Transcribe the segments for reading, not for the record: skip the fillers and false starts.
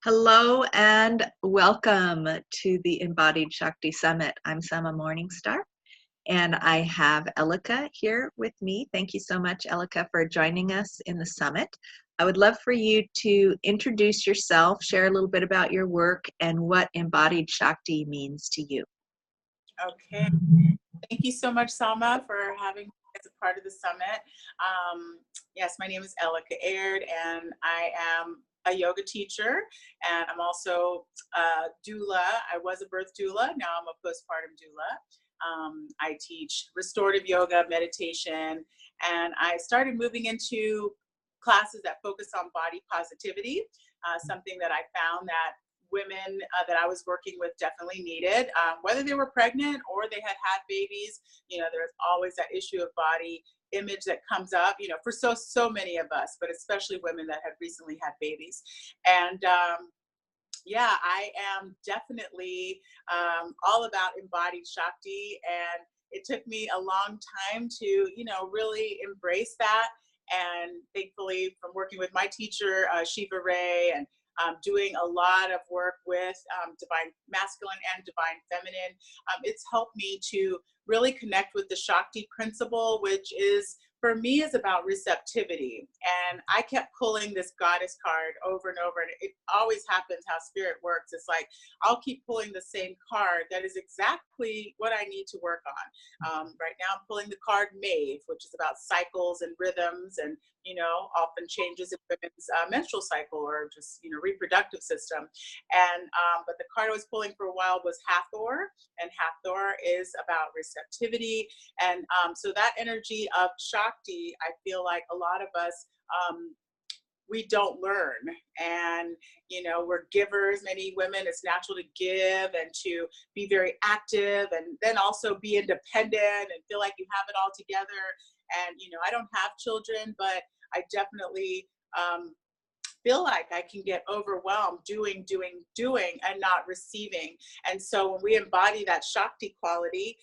Hello and welcome to the Embodied Shakti Summit. I'm Sama Morningstar and I have Elika here with me. Thank you so much, Elika, for joining us in the summit. I would love for you to introduce yourself, share a little bit about your work and what Embodied Shakti means to you. Okay. Thank you so much, Salma, for having me as a part of the summit. Yes, my name is Elika and I am a yoga teacher, and I'm also a doula. I was a birth doula. Now I'm a postpartum doula. I teach restorative yoga, meditation, and I started moving into classes that focus on body positivity, something that I found that women that I was working with definitely needed, whether they were pregnant or they had had babies. There's always that issue of body image that comes up, for so many of us, but especially women that had recently had babies. And yeah, I am definitely all about embodied Shakti, and it took me a long time to, really embrace that. And thankfully, from working with my teacher, Shiva Ray, and doing a lot of work with divine masculine and divine feminine, it's helped me to really connect with the Shakti principle, which is, for me, is about receptivity. And I kept pulling this goddess card over and over, and it always happens how spirit works. It's like I'll keep pulling the same card that is exactly what I need to work on. Right now I'm pulling the card Maeve, which is about cycles and rhythms, and often changes in women's menstrual cycle or just reproductive system. And but the card I was pulling for a while was Hathor, and Hathor is about receptivity. And so that energy of Shakti, I feel like a lot of us we don't learn. And we're givers. Many women, it's natural to give and to be very active, and then also be independent and feel like you have it all together. And I don't have children, but I definitely feel like I can get overwhelmed doing and not receiving. And so when we embody that Shakti quality,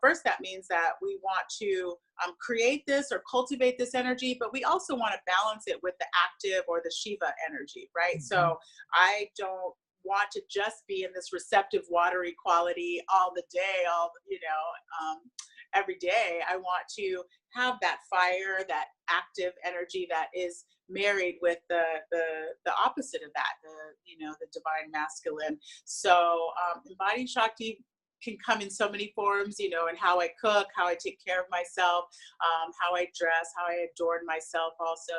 first that means that we want to create this or cultivate this energy, but we also want to balance it with the active or the Shiva energy, right? Mm-hmm. So I don't want to just be in this receptive, watery quality all the day, every day. I want to have that fire, that active energy that is married with the opposite of that, the divine masculine. So embodied Shakti can come in so many forms, in how I cook, how I take care of myself, how I dress, how I adorn myself also.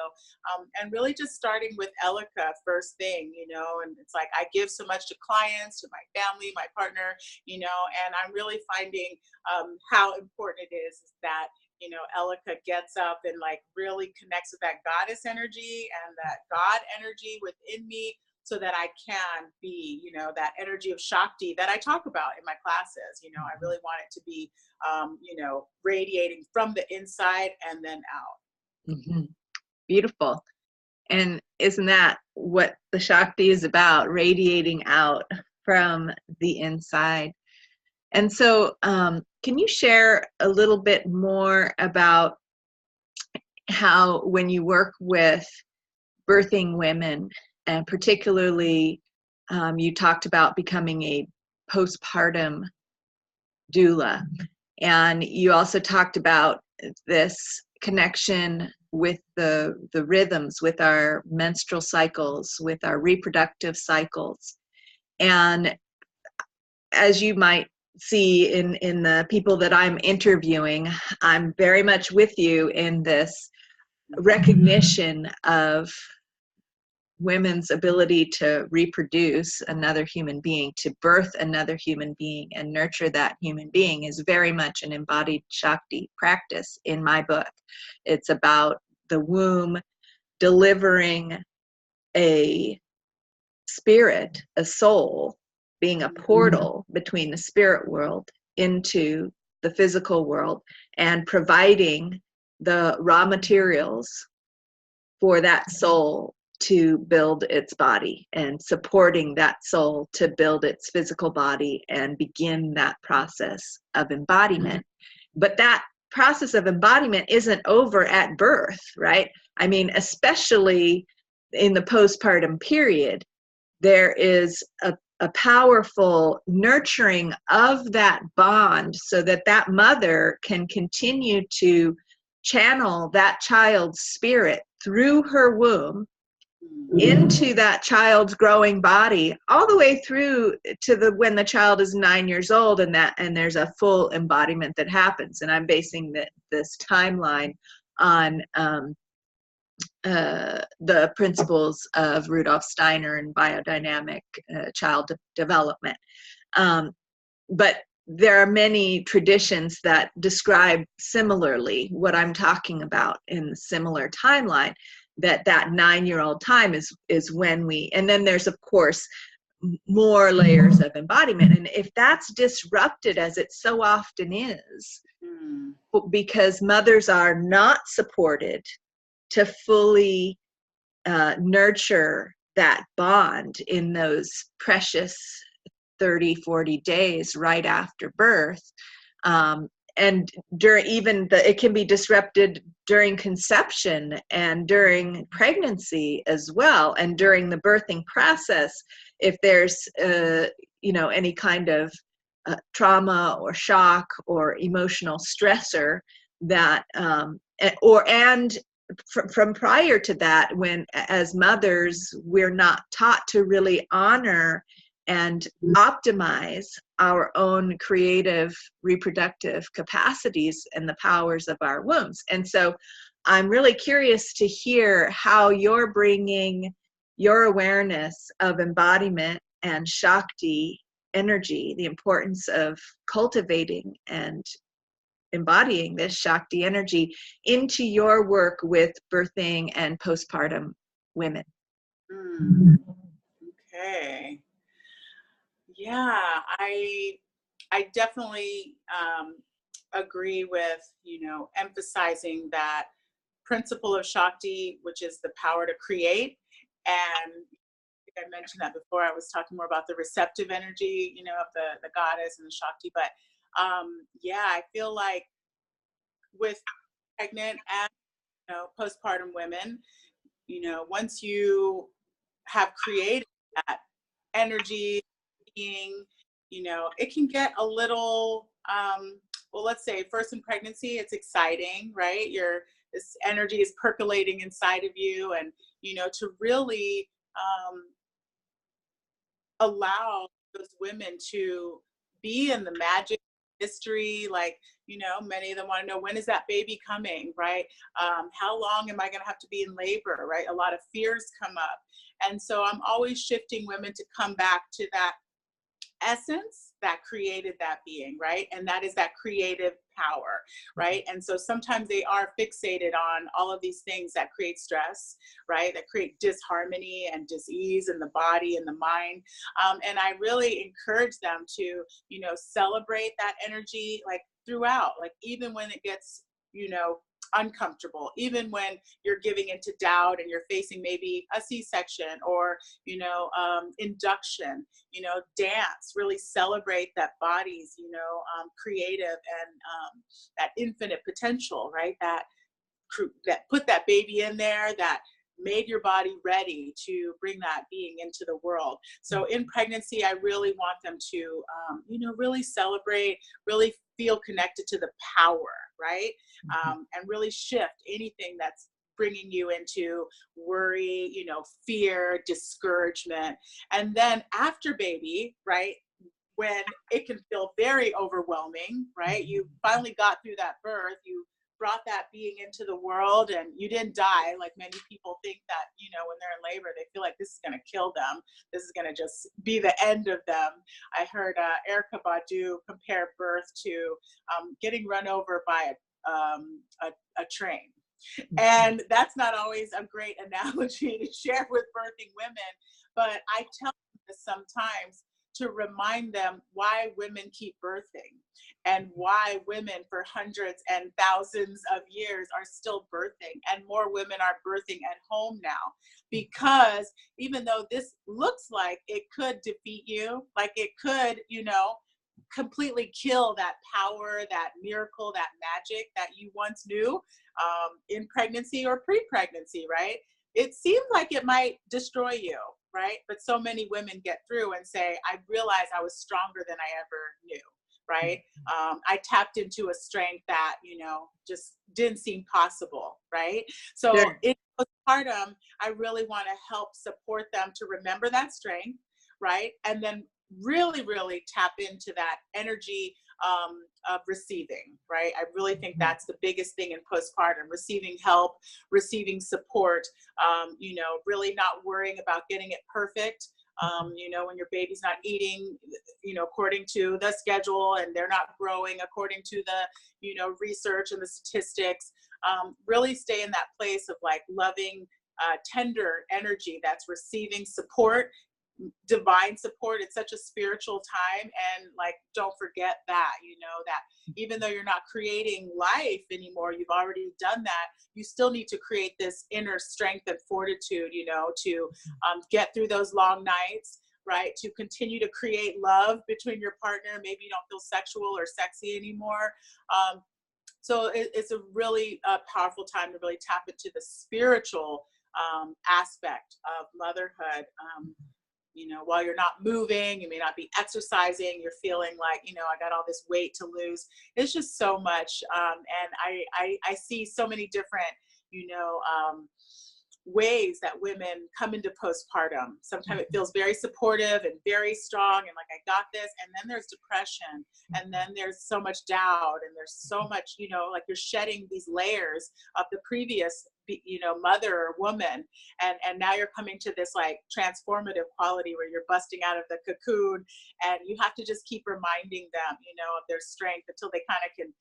And really just starting with Elika first thing, and it's like I give so much to clients, to my family, my partner, and I'm really finding how important it is that Elika gets up and like really connects with that goddess energy and that God energy within me, so that I can be, that energy of Shakti that I talk about in my classes. I really want it to be, radiating from the inside and then out. Mm-hmm. Beautiful. And isn't that what the Shakti is about, radiating out from the inside? And so can you share a little bit more about how, when you work with birthing women, and particularly you talked about becoming a postpartum doula, and you also talked about this connection with the rhythms, with our menstrual cycles, with our reproductive cycles. And as you might see in the people that I'm interviewing, I'm very much with you in this recognition of women's ability to reproduce another human being, to birth another human being and nurture that human being, is very much an embodied Shakti practice in my book. It's about the womb delivering a spirit, a soul, being a portal between the spirit world into the physical world, and providing the raw materials for that soul to build its body, and supporting that soul to build its physical body and begin that process of embodiment. But that process of embodiment isn't over at birth, right? I mean, especially in the postpartum period, there is a powerful nurturing of that bond so that that mother can continue to channel that child's spirit through her womb into that child's growing body all the way through to when the child is 9 years old, and there's a full embodiment that happens. And I'm basing this timeline on the principles of Rudolf Steiner and biodynamic child development. But there are many traditions that describe similarly what I'm talking about in the similar timeline, that 9-year-old time is when we, and then there's of course more layers of embodiment. And if that's disrupted, as it so often is, because mothers are not supported to fully nurture that bond in those precious 30, 40 days right after birth. And during it can be disrupted during conception and during pregnancy as well, and during the birthing process, if there's any kind of trauma or shock or emotional stressor that from prior to that, when as mothers we're not taught to really honor and optimize our own creative reproductive capacities and the powers of our wombs. And so I'm really curious to hear how you're bringing your awareness of embodiment and Shakti energy, the importance of cultivating and embodying this Shakti energy into your work with birthing and postpartum women. Okay. Yeah, I definitely agree with, emphasizing that principle of Shakti, which is the power to create. And I mentioned that before. I was talking more about the receptive energy, of the goddess and the Shakti. But yeah, I feel like with pregnant and postpartum women, once you have created that energy being, it can get a little, well, let's say first in pregnancy, it's exciting, right? This energy is percolating inside of you, and, to really allow those women to be in the magic mystery, like, many of them want to know, when is that baby coming, right? How long am I going to have to be in labor, right? A lot of fears come up. And so I'm always shifting women to come back to that essence that created that being, right? And that is that creative power, right? And so sometimes they are fixated on all of these things that create stress, right? That create disharmony and disease in the body and the mind. And I really encourage them to, celebrate that energy, like throughout, like even when it gets, uncomfortable, even when you're giving into doubt and you're facing maybe a C-section or, induction, dance, really celebrate that body's, creative and that infinite potential, right? That put that baby in there, that made your body ready to bring that being into the world. So in pregnancy, I really want them to, really celebrate, really feel connected to the power, right? And really shift anything that's bringing you into worry, fear, discouragement. And then after baby, right, when it can feel very overwhelming, right? You finally got through that birth, you brought that being into the world, and you didn't die. Like many people think that, when they're in labor, they feel like this is going to kill them. This is going to just be the end of them. I heard Erykah Badu compare birth to getting run over by a train. And that's not always a great analogy to share with birthing women, but I tell them this sometimes to remind them why women keep birthing and why women for hundreds and thousands of years are still birthing, and more women are birthing at home now. Because even though this looks like it could defeat you, like it could, completely kill that power, that miracle, that magic that you once knew in pregnancy or pre-pregnancy, right? It seemed like it might destroy you. right? But so many women get through and say, I realized I was stronger than I ever knew, right? I tapped into a strength that, just didn't seem possible, right? So Sure. in postpartum, I really want to help support them to remember that strength, right? And then really, really tap into that energy of receiving, right? I really think that's the biggest thing in postpartum: receiving help, receiving support, really not worrying about getting it perfect. When your baby's not eating, according to the schedule, and they're not growing according to the, research and the statistics. Really stay in that place of like loving, tender energy that's receiving support, divine support. It's such a spiritual time, and like, don't forget that, that even though you're not creating life anymore, you've already done that. You still need to create this inner strength and fortitude, to get through those long nights, right? To continue to create love between your partner. Maybe you don't feel sexual or sexy anymore. So it's a really powerful time to really tap into the spiritual aspect of motherhood. While you're not moving, you may not be exercising, you're feeling like, I got all this weight to lose. It's just so much. And I see so many different, ways that women come into postpartum. Sometimes it feels very supportive and very strong and like, I got this. And then there's depression, and then there's so much doubt, and there's so much, like you're shedding these layers of the previous, mother or woman. And now you're coming to this like transformative quality where you're busting out of the cocoon, and you have to just keep reminding them, of their strength until they kind of can,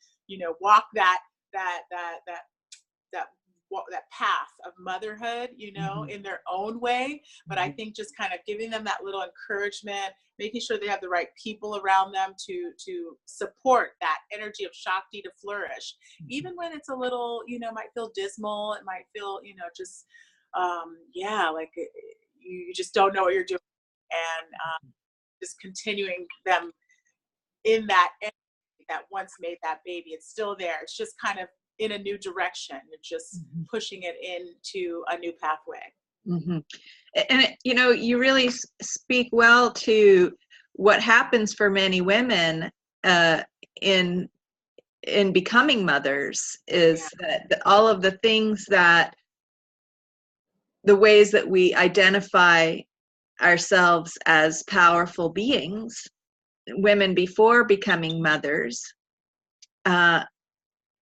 walk that path of motherhood, in their own way. But I think just kind of giving them that little encouragement, making sure they have the right people around them to support that energy of Shakti to flourish, even when it's a little, might feel dismal. It might feel, just, like you just don't know what you're doing. And just continuing them in that energy that once made that baby. It's still there. It's just kind of in a new direction. You're just pushing it into a new pathway. Mm-hmm. And you really speak well to what happens for many women in becoming mothers, is that all of the things the ways that we identify ourselves as powerful beings, women before becoming mothers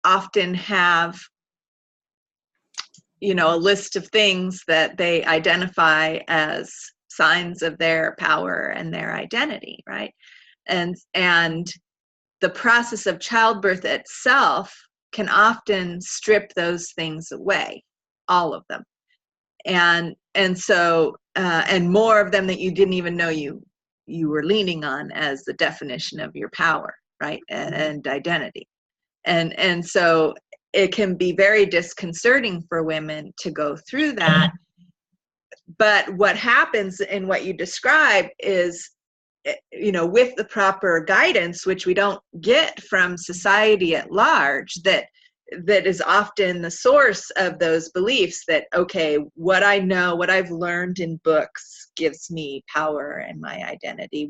often have, a list of things that they identify as signs of their power and their identity, right? And the process of childbirth itself can often strip those things away, all of them. And so and more of them that you didn't even know you were leaning on as the definition of your power, right? And identity. And so it can be very disconcerting for women to go through that. But what happens in what you describe is, with the proper guidance, which we don't get from society at large, that is often the source of those beliefs that, okay, what I know, what I've learned in books gives me power and my identity.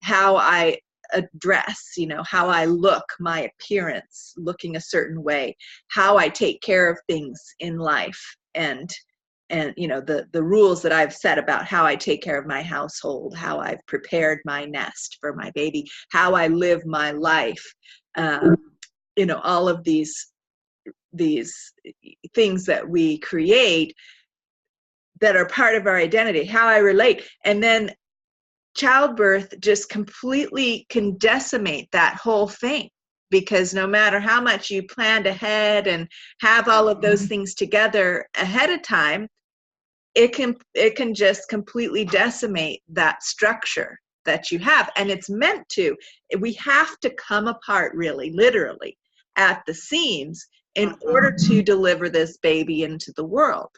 How I address, how I look, my appearance, looking a certain way, how I take care of things in life, and the rules that I've set about how I take care of my household, how I've prepared my nest for my baby, how I live my life, all of these things that we create that are part of our identity, how I relate. And then childbirth just completely can decimate that whole thing, because no matter how much you planned ahead and have all of those things together ahead of time, it can just completely decimate that structure that you have. And it's meant to. We have to come apart, really, literally, at the seams in order to deliver this baby into the world.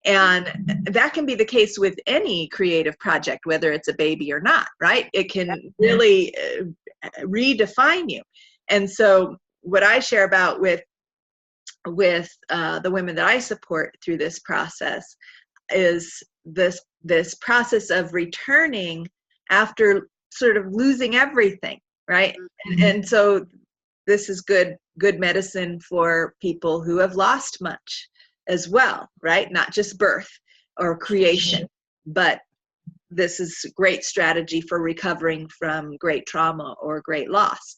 And that can be the case with any creative project, whether it's a baby or not, right? It can really redefine you. And so what I share about with the women that I support through this process is this process of returning after sort of losing everything, right? And so this is good medicine for people who have lost much as well, right? Not just birth or creation, but this is a great strategy for recovering from great trauma or great loss,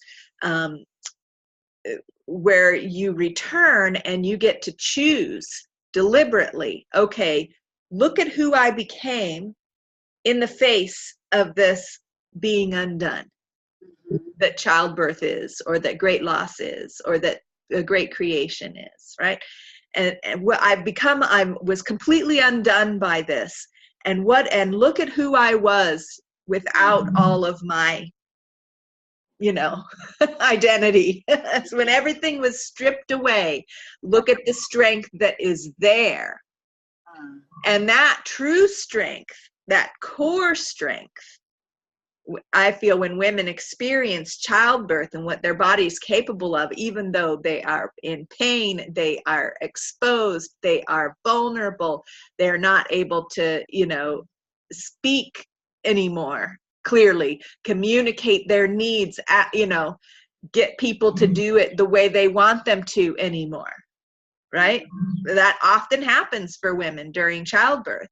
where you return and you get to choose deliberately, okay, look at who I became in the face of this being undone, that childbirth is, or that great loss is, or that a great creation is, right? And what I've become, I was completely undone by this. And look at who I was without all of my, identity. So when everything was stripped away, look at the strength that is there. And that true strength, that core strength, I feel when women experience childbirth and what their body is capable of, even though they are in pain, they are exposed, they are vulnerable, they're not able to, speak anymore clearly, communicate their needs, get people to do it the way they want them to anymore, right? That often happens for women during childbirth.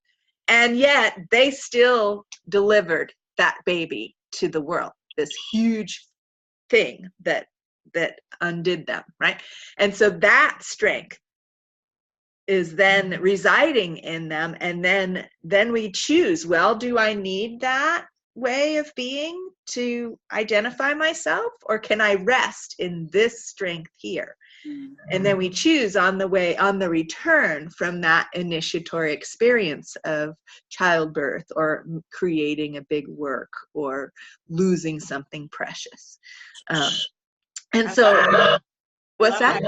And yet they still delivered that baby to the world, this huge thing that undid them, right? And so that strength is then residing in them, and then we choose, well, do I need that way of being to identify myself, or can I rest in this strength here? And then we choose on the return from that initiatory experience of childbirth or creating a big work or losing something precious. And so, what's that?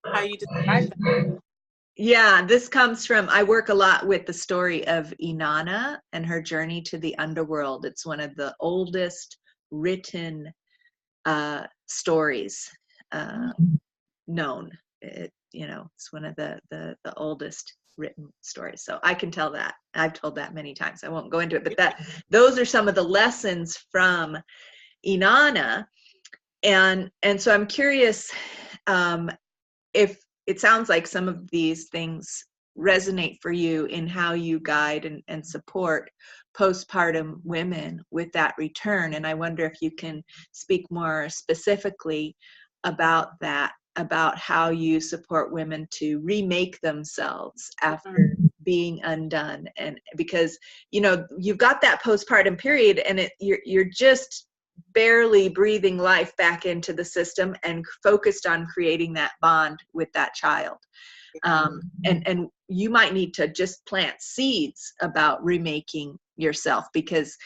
How you describe that. Yeah, this comes from, I work a lot with the story of Inanna and her journey to the underworld. It's one of the oldest written stories known. It's one of the oldest written stories. So I can tell that. I've told that many times. I won't go into it, but those are some of the lessons from Inanna. And so I'm curious if it sounds like some of these things resonate for you in how you guide and support postpartum women with that return. And I wonder if you can speak more specifically about that, about how you support women to remake themselves after being undone. And because, you've got that postpartum period and you're just barely breathing life back into the system and focused on creating that bond with that child. And you might need to just plant seeds about remaking yourself, because,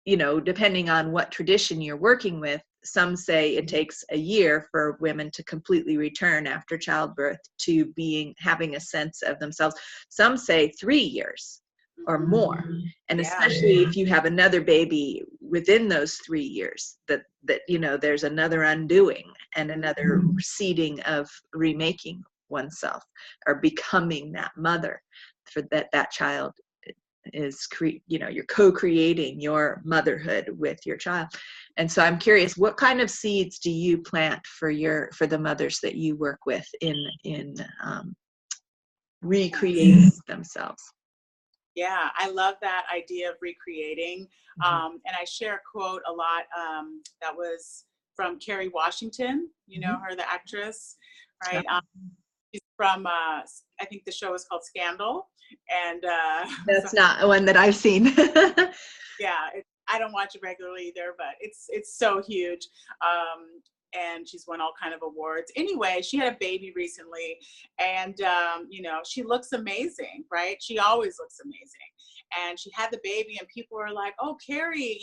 depending on what tradition you're working with, some say it takes a year for women to completely return after childbirth to having a sense of themselves. Some say 3 years or more. And especially if you have another baby within those 3 years, that there's another undoing and another seeding of remaking oneself or becoming that mother for that child is you're co-creating your motherhood with your child. And so I'm curious, what kind of seeds do you plant for the mothers that you work with in recreating themselves? Yeah, I love that idea of recreating. And I share a quote a lot that was from Kerry Washington, her, the actress, right? She's from, I think the show is called Scandal. And that's not one that I've seen. Yeah, I don't watch it regularly either, but it's so huge. And she's won all kind of awards. Anyway, she had a baby recently, and she looks amazing, right? She always looks amazing. And she had the baby, and people were like, "Oh, Carrie,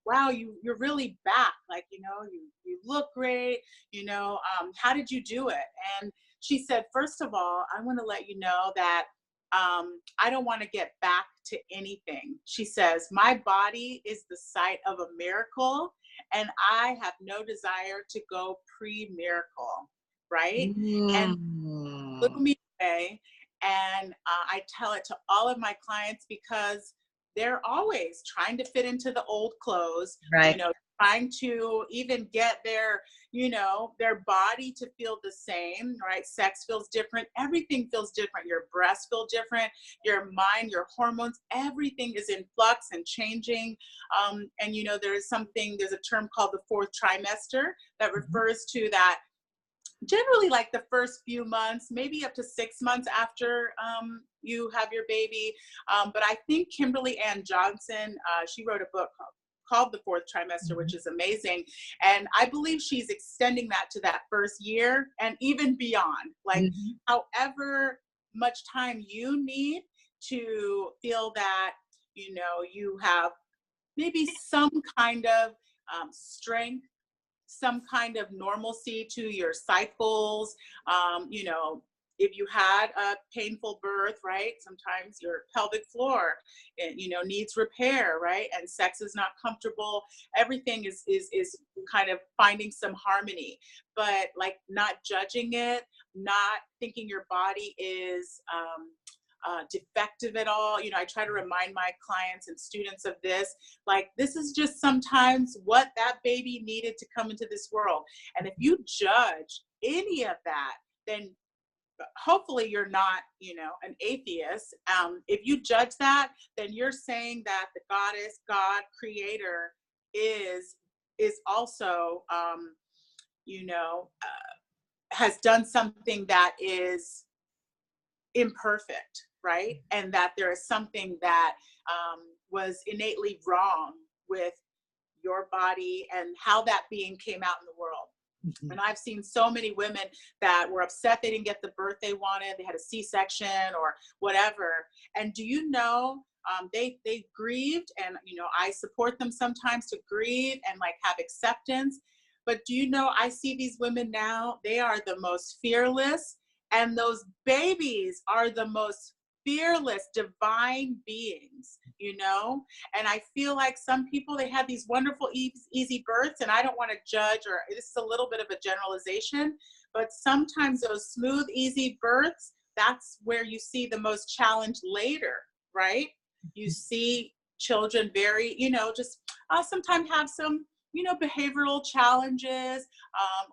wow, you're really back. Like, you look great. How did you do it?" And she said, "First of all, I want to let you know that I don't want to get back to anything." She says, "My body is the site of a miracle, and I have no desire to go pre-miracle," right? And blew me away. And I tell it to all of my clients because they're always trying to fit into the old clothes, Right. trying to even get their, their body to feel the same, right? Sex feels different. Everything feels different. Your breasts feel different. Your mind, your hormones, everything is in flux and changing. And, there's a term called the fourth trimester that refers to that generally like the first few months, maybe up to 6 months after you have your baby. But I think Kimberly Ann Johnson, she wrote a book called The Fourth Trimester, which is amazing. And I believe she's extending that to that first year and even beyond. Like, however much time you need to feel that, you have maybe some kind of strength, some kind of normalcy to your cycles. If you had a painful birth, right? Sometimes your pelvic floor, needs repair, right? And sex is not comfortable. Everything is kind of finding some harmony, but like not judging it, not thinking your body is defective at all. I try to remind my clients and students of this. Like, this is just sometimes what that baby needed to come into this world. And if you judge any of that, then hopefully you're not, an atheist. If you judge that, then you're saying that the goddess, God, creator is also, has done something that is imperfect, right? And that there is something that was innately wrong with your body and how that being came out in the world. And I've seen so many women that were upset they didn't get the birth they wanted, they had a C-section or whatever. And do you know, they grieved, and I support them sometimes to grieve and like have acceptance. But do you know, I see these women now, they are the most fearless, and those babies are the most fearless divine beings, and I feel like some people, they have these wonderful easy births, and I don't want to judge, or this is a little bit of a generalization, but sometimes those smooth easy births, that's where you see the most challenge later, right? You see children very, just sometimes have some behavioral challenges,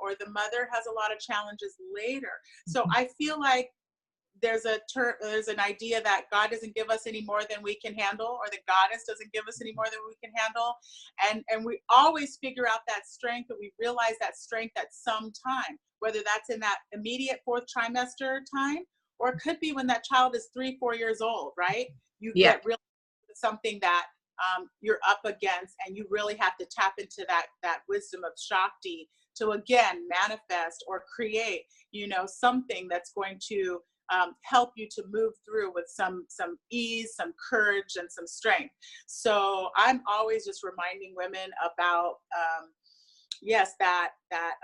or the mother has a lot of challenges later. So I feel like there's an idea that God doesn't give us any more than we can handle, or the goddess doesn't give us any more than we can handle. And we always figure out that strength, but we realize that strength at some time, whether that's in that immediate fourth trimester time, or it could be when that child is 3-4 years old, right? You get really something that you're up against, and you really have to tap into that wisdom of Shakti to again manifest or create, something that's going to help you to move through with some ease, some courage, and some strength. So I'm always just reminding women about yes, that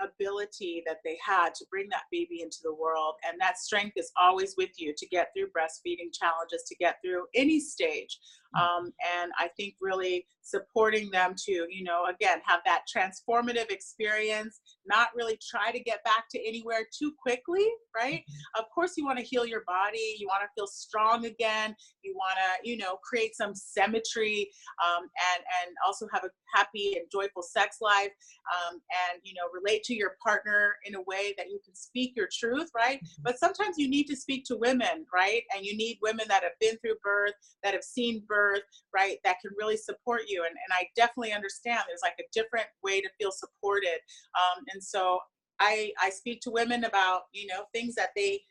ability that they had to bring that baby into the world, and that strength is always with you to get through breastfeeding challenges, to get through any stage. And I think really supporting them to, again, have that transformative experience, not really try to get back to anywhere too quickly, right? Of course, you want to heal your body. You want to feel strong again. You want to, create some symmetry, and also have a happy and joyful sex life, and, relate to your partner in a way that you can speak your truth, right? But sometimes you need to speak to women, right? And you need women that have been through birth, that have seen birth, right? That can really support you. And I definitely understand there's like a different way to feel supported. And so I speak to women about, things that they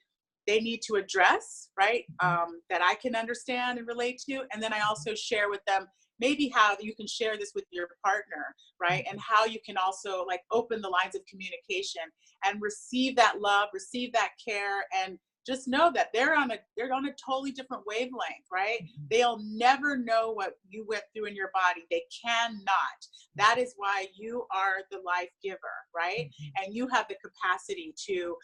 need to address, right? That I can understand and relate to. And then I also share with them maybe how you can share this with your partner, right? And how you can also like open the lines of communication and receive that love, receive that care, and just know that they're on a totally different wavelength, right? They'll never know what you went through in your body. They cannot. That is why you are the life giver, right? And you have the capacity to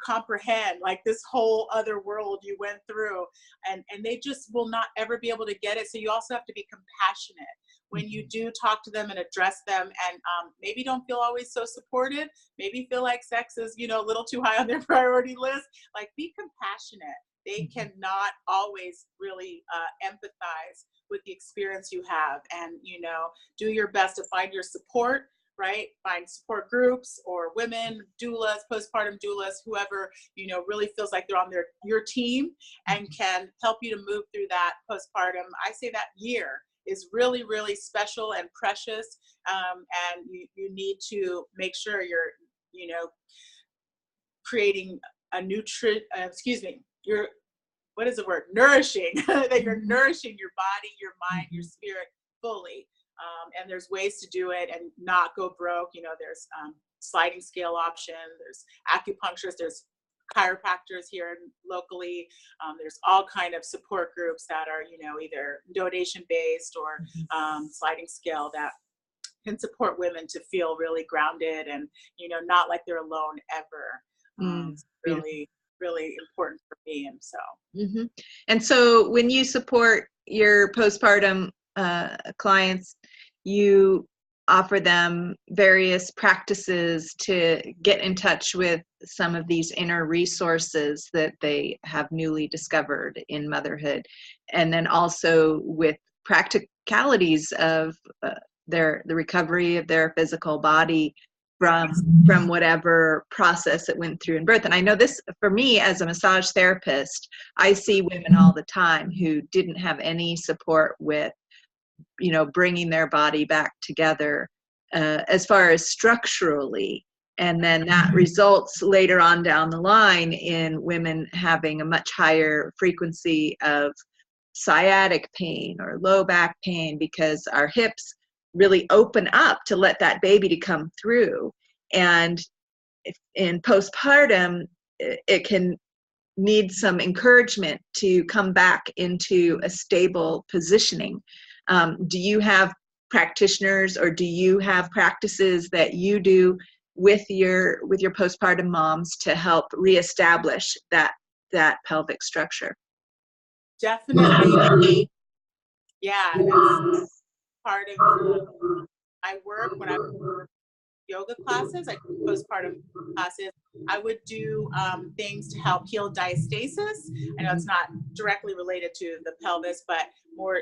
comprehend like this whole other world you went through, and they just will not ever be able to get it. So you also have to be compassionate when you do talk to them and address them, and maybe don't feel always so supportive, maybe feel like sex is, a little too high on their priority list. Like, be compassionate, they cannot always really empathize with the experience you have. And, you know, do your best to find your support, right? Find support groups or women, doulas, postpartum doulas, whoever, you know, really feels like they're on your team and can help you to move through that postpartum. I say that year is really, really special and precious. And you need to make sure you're, you know, creating a you're, what is the word? Nourishing, that you're nourishing your body, your mind, your spirit fully. And there's ways to do it and not go broke. You know, there's sliding scale option, there's acupuncturists, there's chiropractors here locally. There's all kind of support groups that are, you know, either donation based or sliding scale that can support women to feel really grounded and, you know, not like they're alone ever. It's really, really important for me. And so. And so when you support your postpartum clients, you offer them various practices to get in touch with some of these inner resources that they have newly discovered in motherhood, and then also with practicalities of the recovery of their physical body from whatever process it went through in birth. And I know this, for me as a massage therapist, I see women all the time who didn't have any support with, you know, bringing their body back together as far as structurally. And then that results later on down the line in women having a much higher frequency of sciatic pain or low back pain because our hips really open up to let that baby to come through. And in postpartum, it can need some encouragement to come back into a stable positioning. Do you have practitioners, or do you have practices that you do with your postpartum moms to help reestablish that pelvic structure? Definitely. Yeah, that's part of my work. When I yoga classes, I do postpartum classes, I would do things to help heal diastasis. I know it's not directly related to the pelvis, but more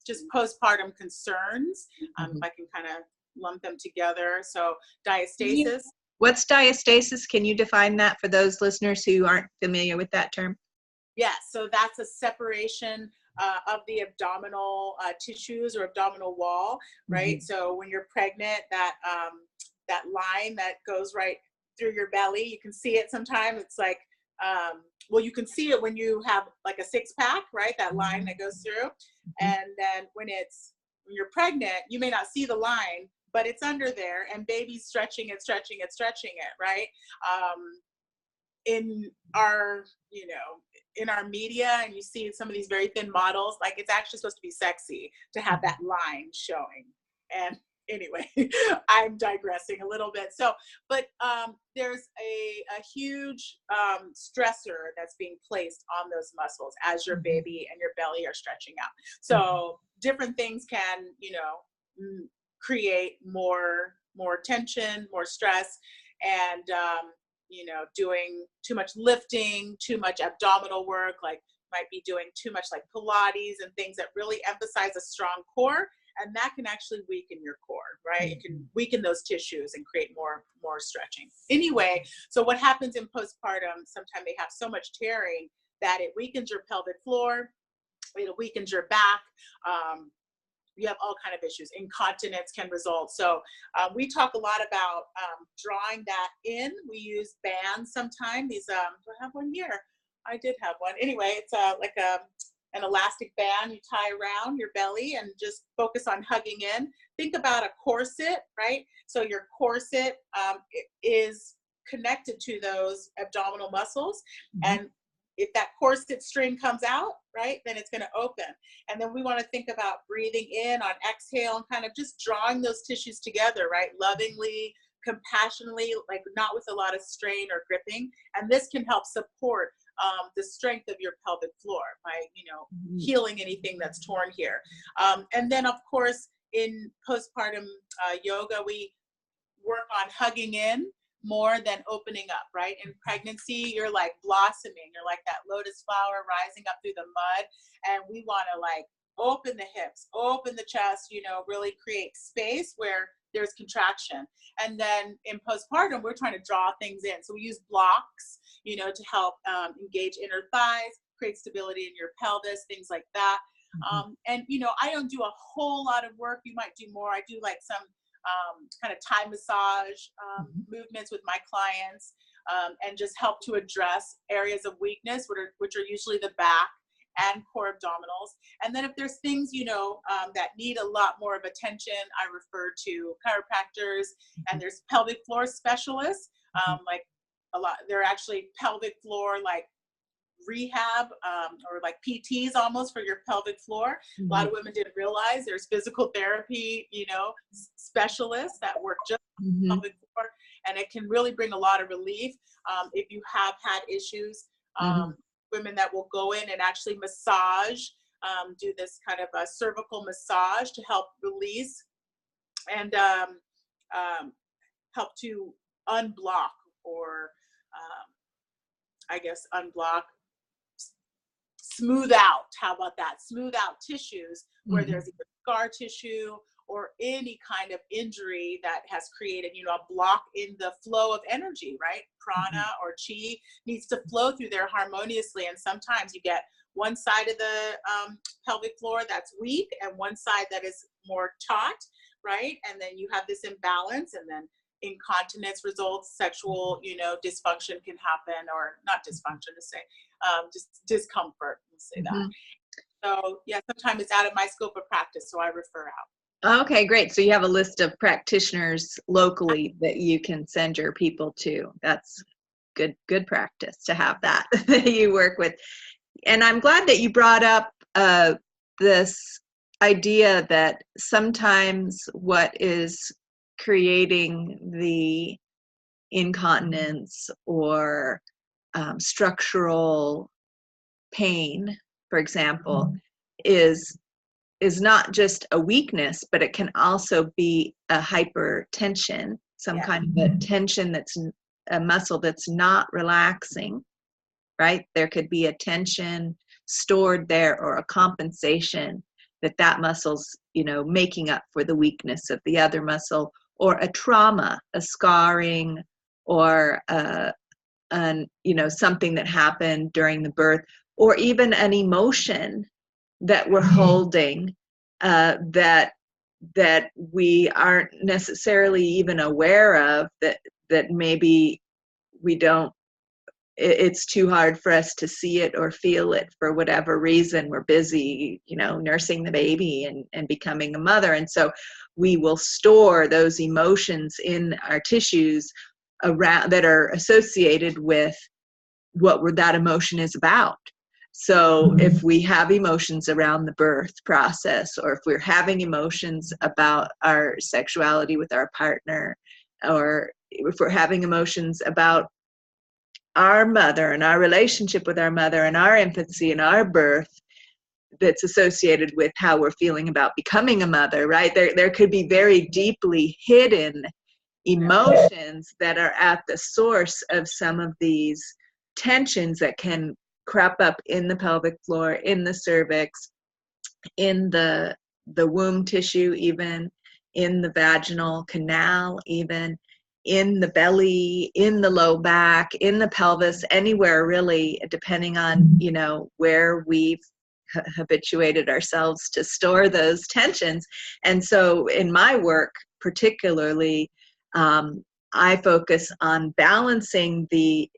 just postpartum concerns. If I can kind of lump them together. So diastasis. What's diastasis? Can you define that for those listeners who aren't familiar with that term? Yes, so that's a separation of the abdominal tissues or abdominal wall, right? So when you're pregnant, that that line that goes right through your belly, you can see it sometimes. It's like, well, you can see it when you have like a six pack, right? That line that goes through. And then when you're pregnant, you may not see the line, but it's under there, and baby's stretching it, right? In our, you know, in our media, and you see some of these very thin models, like it's actually supposed to be sexy to have that line showing. And anyway, I'm digressing a little bit. So, but there's a huge stressor that's being placed on those muscles as your baby and your belly are stretching out. So different things can, you know, create more tension, more stress, and you know, doing too much lifting, too much abdominal work, like might be doing too much like Pilates and things that really emphasize a strong core, and that can actually weaken your core, right? It can weaken those tissues and create more stretching. Anyway, so what happens in postpartum, sometimes they have so much tearing that it weakens your pelvic floor, it weakens your back. You have all kind of issues. Incontinence can result. So we talk a lot about drawing that in. We use bands sometimes. These, do I have one here? I did have one. Anyway, it's like an elastic band you tie around your belly and just focus on hugging in. Think about a corset, right? So your corset is connected to those abdominal muscles. And if that corset string comes out, right, then it's going to open. And then we want to think about breathing in on exhale and kind of just drawing those tissues together, right, lovingly, compassionately, like not with a lot of strain or gripping. And this can help support the strength of your pelvic floor by, you know, healing anything that's torn here. And then, of course, in postpartum yoga, we work on hugging in. more than opening up, right? In pregnancy, you're like blossoming. You're like that lotus flower rising up through the mud. And we want to like open the hips, open the chest, you know, really create space where there's contraction. And then in postpartum, we're trying to draw things in. So we use blocks, you know, to help engage inner thighs, create stability in your pelvis, things like that. And, you know, I don't do a whole lot of work. You might do more. I do like some kind of Thai massage movements with my clients, and just help to address areas of weakness, which are usually the back and core abdominals. And then if there's things, you know, that need a lot more of attention, I refer to chiropractors, and there's pelvic floor specialists, like a lot, they're actually pelvic floor, like rehab, or like PTs almost for your pelvic floor. A lot of women didn't realize there's physical therapy, you know, specialists that work just on the pelvic floor, and it can really bring a lot of relief if you have had issues. Women that will go in and actually massage, do this kind of a cervical massage to help release and help to unblock, or I guess unblock, smooth out. How about that? Smooth out tissues where there's either scar tissue or any kind of injury that has created, you know, a block in the flow of energy, right? Prana or chi needs to flow through there harmoniously. And sometimes you get one side of the pelvic floor that's weak and one side that is more taut, right? And then you have this imbalance, and then incontinence results, sexual, you know, dysfunction can happen, or not dysfunction to say, just discomfort, let's say that. So yeah, sometimes it's out of my scope of practice, so I refer out. Okay, great. So you have a list of practitioners locally that you can send your people to. That's good practice to have that that you work with. And I'm glad that you brought up this idea that sometimes what is creating the incontinence or structural pain, for example, is not just a weakness, but it can also be a hypertension, some kind of a tension that's a muscle that's not relaxing, right? There could be a tension stored there, or a compensation that muscle's, you know, making up for the weakness of the other muscle, or a trauma, a scarring, or you know, something that happened during the birth, or even an emotion that we're holding that we aren't necessarily even aware of, that maybe we don't, it's too hard for us to see it or feel it for whatever reason. We're busy, you know, nursing the baby and becoming a mother. And so we will store those emotions in our tissues around, that are associated with what that emotion is about. So if we have emotions around the birth process, or if we're having emotions about our sexuality with our partner, or if we're having emotions about our mother and our relationship with our mother and our infancy and our birth, that's associated with how we're feeling about becoming a mother, right? There could be very deeply hidden emotions that are at the source of some of these tensions that can crop up in the pelvic floor, in the cervix, in the womb tissue, even in the vaginal canal, even in the belly, in the low back, in the pelvis, anywhere really, depending on, you know, where we've habituated ourselves to store those tensions. And so in my work particularly, I focus on balancing the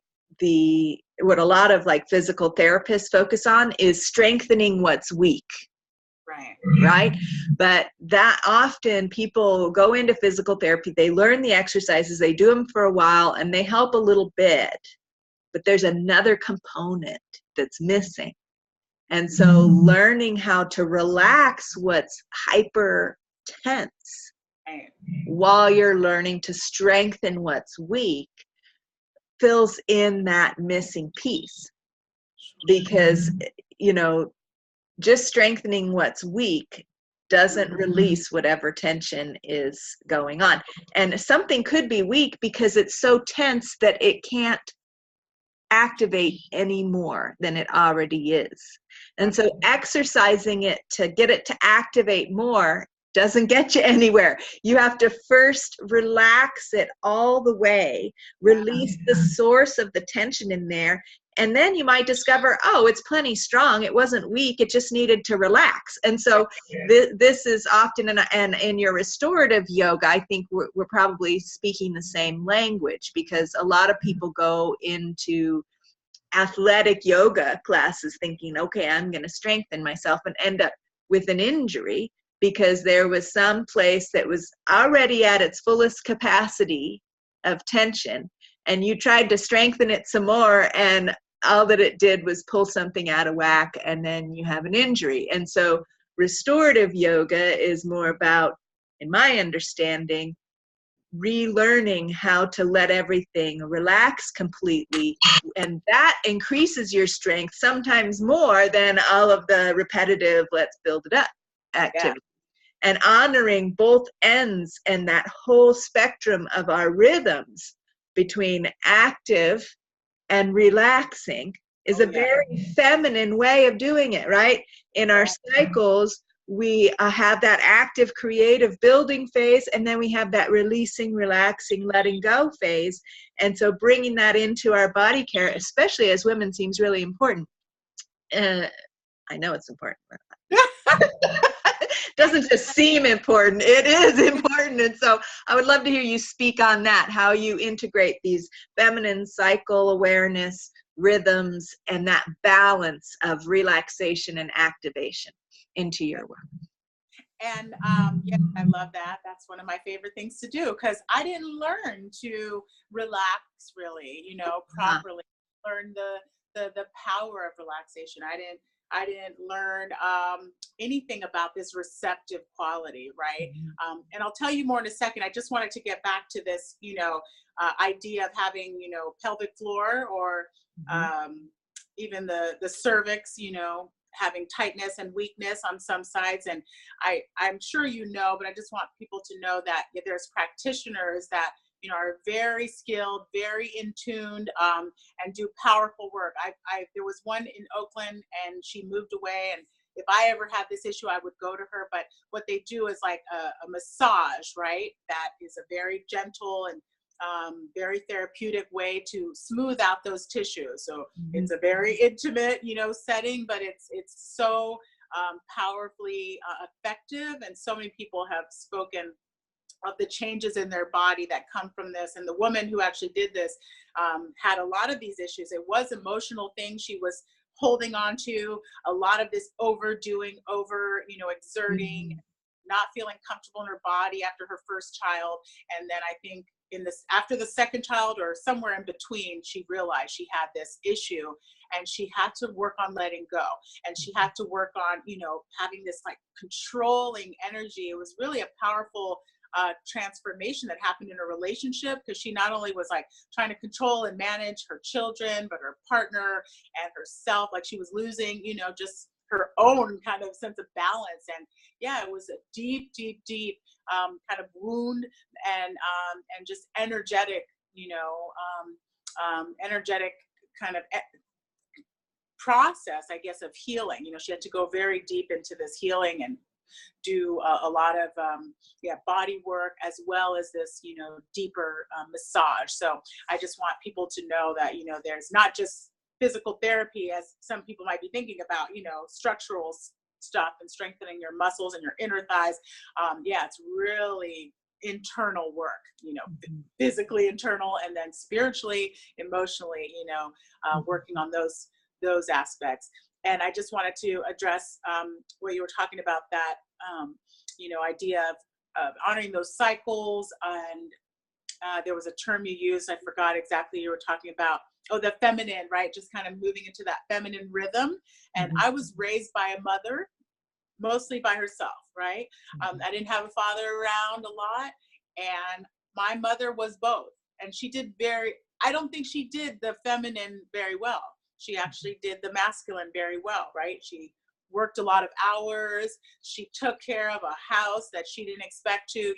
what a lot of like physical therapists focus on is strengthening what's weak. Right? But that often people go into physical therapy, they learn the exercises, they do them for a while, and they help a little bit, but there's another component that's missing. And so learning how to relax what's hyper tense while you're learning to strengthen what's weak fills in that missing piece. Because, you know, just strengthening what's weak doesn't release whatever tension is going on. And something could be weak because it's so tense that it can't activate any more than it already is. And so exercising it to get it to activate more doesn't get you anywhere. You have to first relax it all the way, release the source of the tension in there, and then you might discover, oh, it's plenty strong. It wasn't weak. It just needed to relax. And so this is often, and in your restorative yoga, I think we're probably speaking the same language, because a lot of people go into athletic yoga classes thinking, okay, I'm going to strengthen myself, and end up with an injury because there was some place that was already at its fullest capacity of tension, and you tried to strengthen it some more, and all that it did was pull something out of whack, and then you have an injury. And so restorative yoga is more about, in my understanding, relearning how to let everything relax completely, and that increases your strength sometimes more than all of the repetitive let's build it up activity. And honoring both ends and that whole spectrum of our rhythms between active and relaxing is a very feminine way of doing it, right? In our cycles, we have that active, creative building phase, and then we have that releasing, relaxing, letting go phase. And so bringing that into our body care, especially as women, seems really important. I know it's important. Doesn't just seem important, it is important. And so I would love to hear you speak on that, how you integrate these feminine cycle awareness rhythms and that balance of relaxation and activation into your work. And yeah, I love that. That's one of my favorite things to do, because I didn't learn to relax really, properly. Learn the power of relaxation. I didn't learn anything about this receptive quality, right? And I'll tell you more in a second. I just wanted to get back to this, idea of having, pelvic floor, or even the cervix, having tightness and weakness on some sides. And I'm sure but I just want people to know that there's practitioners that are very skilled, very in tuned, and do powerful work. There was one in Oakland, and she moved away, and if I ever had this issue, I would go to her. But what they do is like a massage, right? That is a very gentle and very therapeutic way to smooth out those tissues. So it's a very intimate, setting, but it's so powerfully effective. And so many people have spoken of the changes in their body that come from this. And the woman who actually did this had a lot of these issues. It was emotional things she was holding on to, a lot of this overdoing, exerting, not feeling comfortable in her body after her first child. And then I think after the second child, or somewhere in between, she realized she had this issue, and she had to work on letting go, and she had to work on, having this like controlling energy. It was really a powerful transformation that happened in a relationship, because she not only was like trying to control and manage her children, but her partner and herself. Like she was losing, just her own kind of sense of balance. And yeah, it was a deep kind of wound, and just energetic, energetic kind of process, I guess, of healing. She had to go very deep into this healing and do a lot of body work, as well as this deeper massage. So I just want people to know that there's not just physical therapy, as some people might be thinking about, structural stuff and strengthening your muscles and your inner thighs. It's really internal work, physically internal, and then spiritually, emotionally, working on those aspects. And I just wanted to address what you were talking about, that idea of honoring those cycles. And there was a term you used, I forgot exactly, you were talking about, the feminine, right? Just kind of moving into that feminine rhythm. And I was raised by a mother, mostly by herself, right? I didn't have a father around a lot. And my mother was both. And she did I don't think she did the feminine very well. She actually did the masculine very well, right? She worked a lot of hours. She took care of a house that she didn't expect to,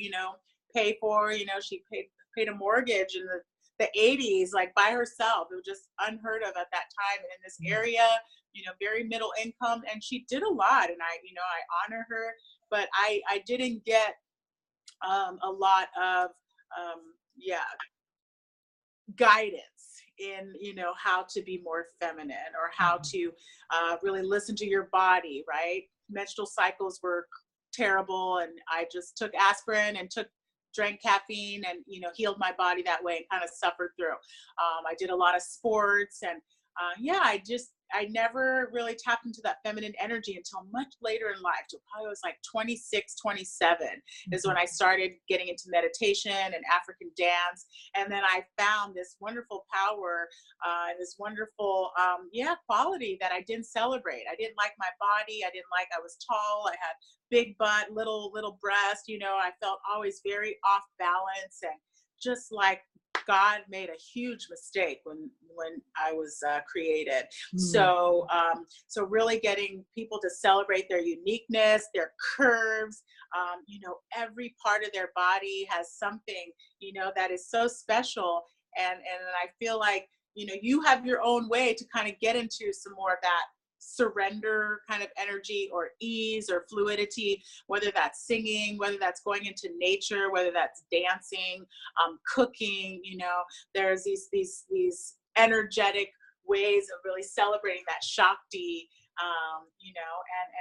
pay for. She paid a mortgage in the 80s, like by herself. It was just unheard of at that time. And in this area, very middle income, and she did a lot. And I honor her, but I didn't get a lot of, yeah, guidance in how to be more feminine, or how to really listen to your body, right? Menstrual cycles were terrible, and I just took aspirin and drank caffeine, and healed my body that way, and kind of suffered through. I did a lot of sports, and I never really tapped into that feminine energy until much later in life. Till probably I was like 26, 27 is when I started getting into meditation and African dance. And then I found this wonderful power, and this wonderful, quality that I didn't celebrate. I didn't like my body. I was tall. I had big butt, little breast. I felt always very off balance, and just like God made a huge mistake when I was created. So really getting people to celebrate their uniqueness, their curves. Every part of their body has something that is so special, and I feel like you have your own way to kind of get into some more of that surrender kind of energy, or ease, or fluidity, whether that's singing, whether that's going into nature, whether that's dancing, cooking. There's these energetic ways of really celebrating that Shakti,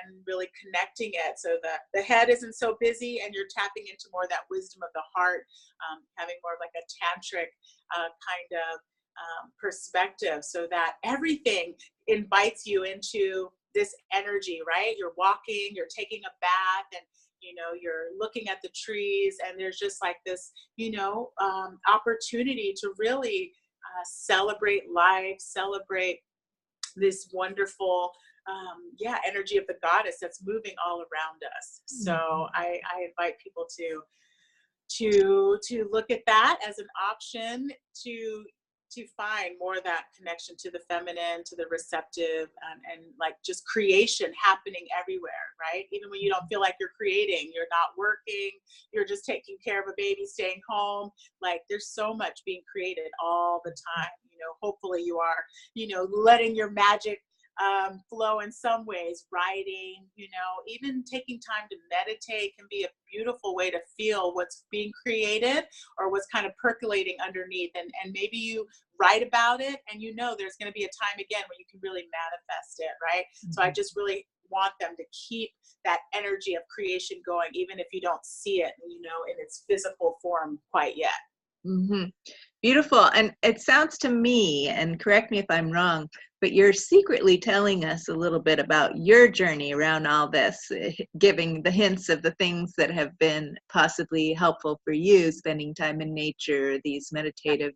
and really connecting it, so that the head isn't so busy, and you're tapping into more of that wisdom of the heart, having more of like a tantric kind of perspective, so that everything invites you into this energy, right? You're walking, you're taking a bath, and you're looking at the trees, and there's just like this opportunity to really celebrate life, celebrate this wonderful energy of the goddess that's moving all around us. So I invite people to look at that as an option, to find more of that connection to the feminine, to the receptive, and like just creation happening everywhere, right? Even when you don't feel like you're creating, you're not working, you're just taking care of a baby, staying home, like there's so much being created all the time. Hopefully you are letting your magic flow in some ways. Writing, even taking time to meditate can be a beautiful way to feel what's being created, or what's kind of percolating underneath, and maybe you write about it, and there's going to be a time again when you can really manifest it, right? So I just really want them to keep that energy of creation going, even if you don't see it in its physical form quite yet. Beautiful. And it sounds to me, and correct me if I'm wrong, but you're secretly telling us a little bit about your journey around all this, giving the hints of the things that have been possibly helpful for you, spending time in nature, these meditative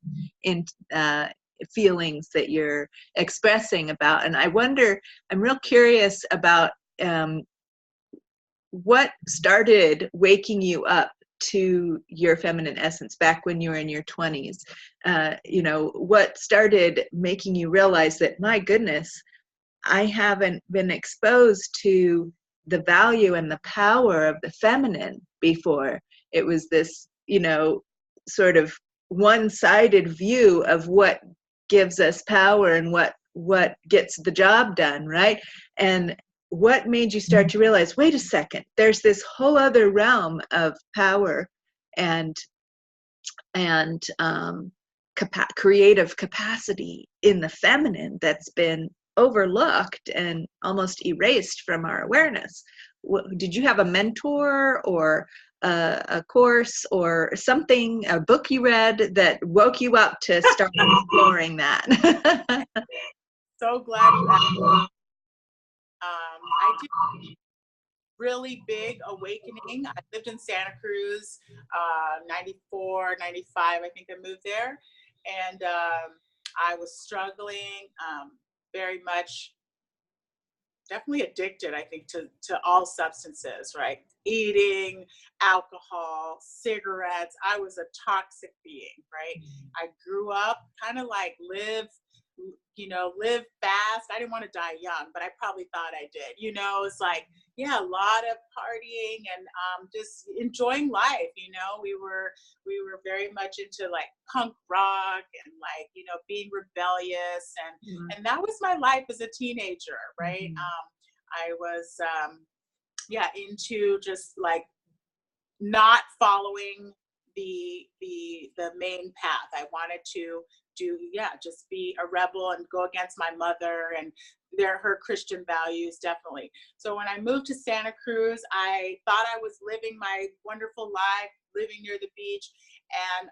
feelings that you're expressing about. And I wonder, I'm real curious about what started waking you up to your feminine essence back when you were in your 20s. What started making you realize that, my goodness, I haven't been exposed to the value and the power of the feminine before. It was this, sort of one-sided view of what gives us power and what gets the job done, right? And what made you start to realize, wait a second, there's this whole other realm of power and creative capacity in the feminine that's been overlooked and almost erased from our awareness? Did you have a mentor, or a course, or something, a book you read that woke you up to start exploring that? So glad you asked. I did really big awakening. I lived in Santa Cruz, 94, 95, I think I moved there. And I was struggling, very much, definitely addicted, I think, to all substances, right? Eating, alcohol, cigarettes. I was a toxic being, right? I grew up kind of like live fast. I didn't want to die young, but I probably thought I did. It's like, yeah, a lot of partying and just enjoying life. We were very much into like punk rock and like, being rebellious, and that was my life as a teenager, right? I was yeah, into just like not following the main path. I wanted to just be a rebel and go against my mother and her Christian values, definitely. So when I moved to Santa Cruz, I thought I was living my wonderful life, living near the beach, and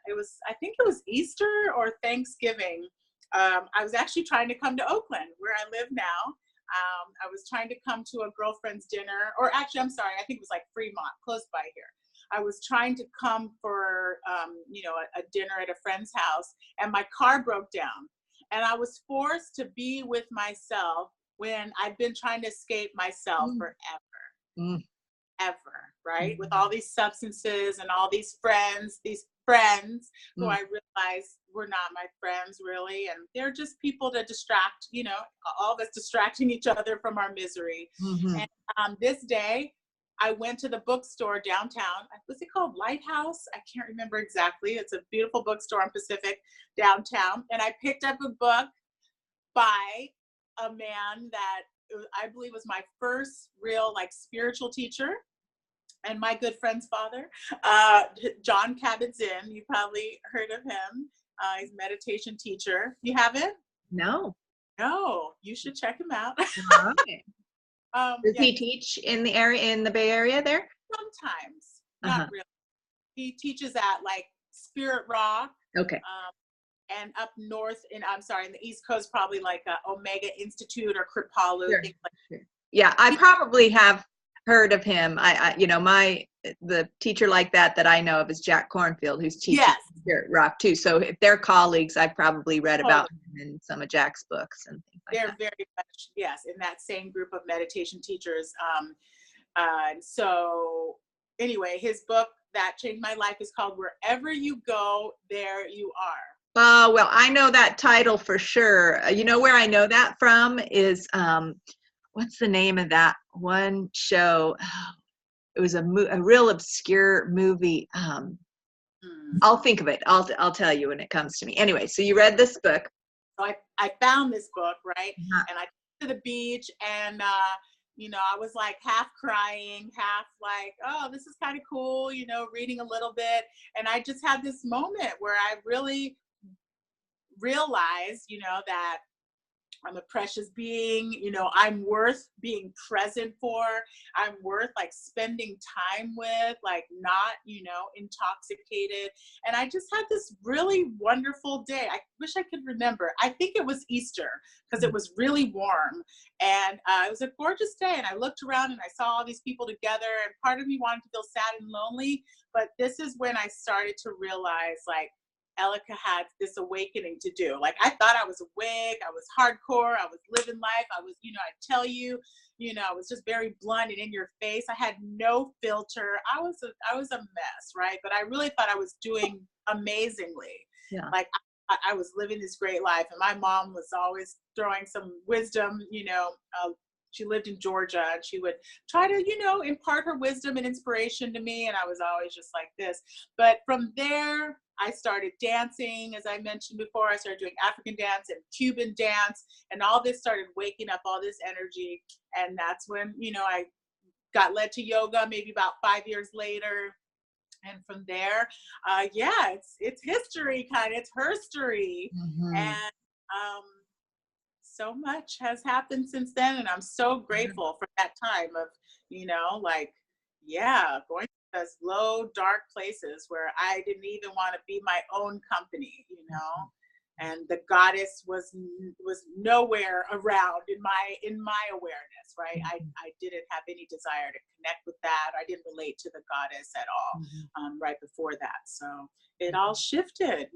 I think it was Easter or Thanksgiving. I was actually trying to come to Oakland, where I live now. I was trying to come to a girlfriend's dinner, or actually, I'm sorry, I think it was like Fremont, close by here. I was trying to come for, a dinner at a friend's house, and my car broke down. And I was forced to be with myself when I've been trying to escape myself forever, ever, right? With all these substances and all these friends who I realized were not my friends really. And they're just people to distract, all of us distracting each other from our misery. And this day, I went to the bookstore downtown. What's it called? Lighthouse? I can't remember exactly. It's a beautiful bookstore on Pacific downtown. And I picked up a book by a man that I believe was my first real like spiritual teacher and my good friend's father, John Kabat-Zinn. You probably heard of him. He's a meditation teacher. You haven't? No. No, you should check him out. All right. Does Yeah, he teach in the area, in the Bay Area there? sometimes, not really. He teaches at like Spirit Rock. Okay. And up north in the East Coast, probably like Omega Institute or Kripalu. Sure. Things like that. Yeah, I probably have heard of him. The teacher like that I know of is Jack Cornfield, who's teaching Spirit Rock too. So if they're colleagues, I've probably read about him in some of Jack's books and things like they're that. very much, yes, in that same group of meditation teachers. So anyway, his book that changed my life is called Wherever You Go, There You Are. Oh, well, I know that title for sure. Where I know that from is, what's the name of that one show? Oh, it was a real obscure movie. I'll think of it. I'll tell you when it comes to me. Anyway, so you read this book. So I found this book, right? And I went to the beach, and I was like half crying, half like, oh, this is kind of cool, reading a little bit. And I just had this moment where I really realized, that I'm a precious being, I'm worth being present for. I'm worth like spending time with, like not, intoxicated. And I just had this really wonderful day. I wish I could remember. I think it was Easter because it was really warm. And it was a gorgeous day. And I looked around and I saw all these people together. And part of me wanted to feel sad and lonely. But this is when I started to realize, like, Elika had this awakening to do. Like, I thought I was awake, I was hardcore, I was living life, I was, I'd tell you, I was just very blunt and in your face. I had no filter. I was a mess, right? But I really thought I was doing amazingly. Yeah. Like, I was living this great life, and my mom was always throwing some wisdom, she lived in Georgia, and she would try to, impart her wisdom and inspiration to me. And I was always just like this. But from there, I started dancing. As I mentioned before, I started doing African dance and Cuban dance, and all this started waking up all this energy. And that's when, I got led to yoga maybe about 5 years later. And from there, it's history, it's herstory. And so much has happened since then, and I'm so grateful for that time of, going to those low, dark places where I didn't even want to be my own company, and the goddess was nowhere around in my awareness, right? I didn't have any desire to connect with that. I didn't relate to the goddess at all right before that. So it all shifted,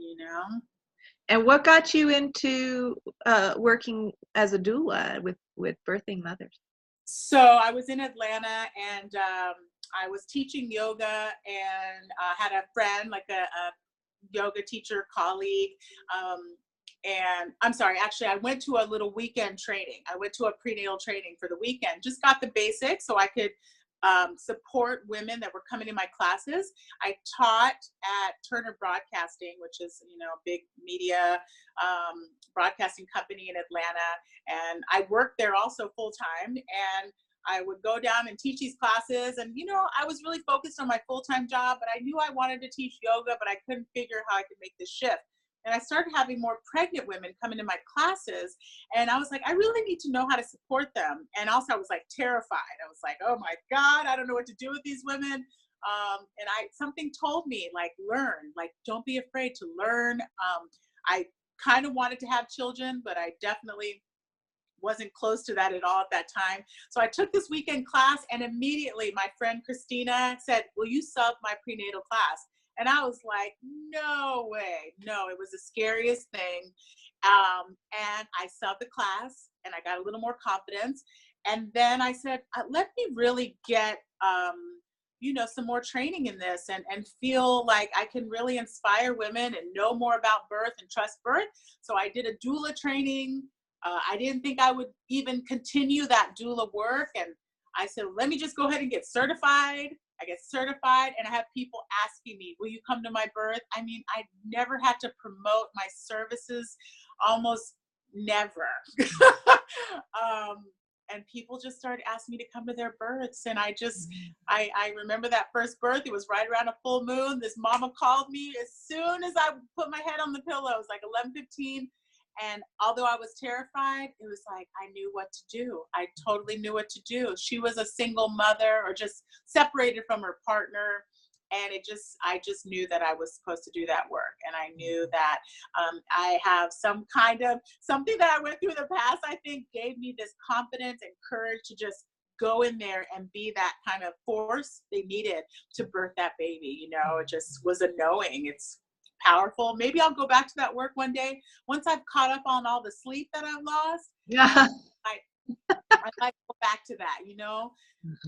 And what got you into working as a doula with birthing mothers? So I was in Atlanta, and I was teaching yoga, and had a friend, like a yoga teacher colleague, And I'm sorry, actually, I went to a little weekend training. I went to a prenatal training for the weekend, just got the basics so I could support women that were coming in my classes. I taught at Turner Broadcasting, which is, you know, a big media broadcasting company in Atlanta. And I worked there also full time. And I would go down and teach these classes. And, you know, I was really focused on my full-time job, but I knew I wanted to teach yoga, but I couldn't figure how I could make this shift. And I started having more pregnant women come into my classes. And I was like, I really need to know how to support them. And also I was like terrified. I was like, oh my God, I don't know what to do with these women. And something told me, like, learn, like, don't be afraid to learn. I kind of wanted to have children, but I definitely wasn't close to that at all at that time. So I took this weekend class, and immediately my friend Christina said, will you sub my prenatal class? And I was like, no way. No, it was the scariest thing. And I subbed the class, and I got a little more confidence. And then I said, let me really get, you know, some more training in this and feel like I can really inspire women and know more about birth and trust birth. So I did a doula training. I didn't think I would even continue that doula work. And I said, let me just go ahead and get certified. I get certified, and I have people asking me, will you come to my birth? I mean, I never had to promote my services, almost never. And people just started asking me to come to their births. And I remember that first birth, it was right around a full moon. This mama called me as soon as I put my head on the pillow. It was like 11:15. And although I was terrified, it was like I knew what to do. I totally knew what to do. She was a single mother, or just separated from her partner. And I just knew that I was supposed to do that work. And I knew that I have some kind of something that I went through in the past, I think gave me this confidence and courage to just go in there and be that kind of force they needed to birth that baby. You know, it just was a knowing. It's powerful. Maybe I'll go back to that work one day once I've caught up on all the sleep that I've lost. Yeah. I might go back to that, you know.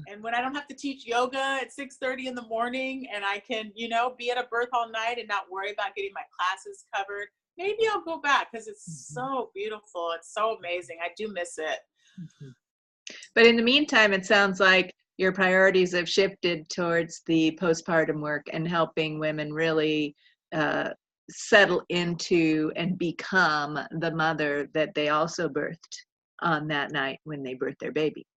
And when I don't have to teach yoga at 6:30 in the morning, and I can, you know, be at a birth all night and not worry about getting my classes covered, maybe I'll go back, because it's so beautiful. It's so amazing. I do miss it. But in the meantime, it sounds like your priorities have shifted towards the postpartum work and helping women really settle into and become the mother that they also birthed on that night when they birthed their baby.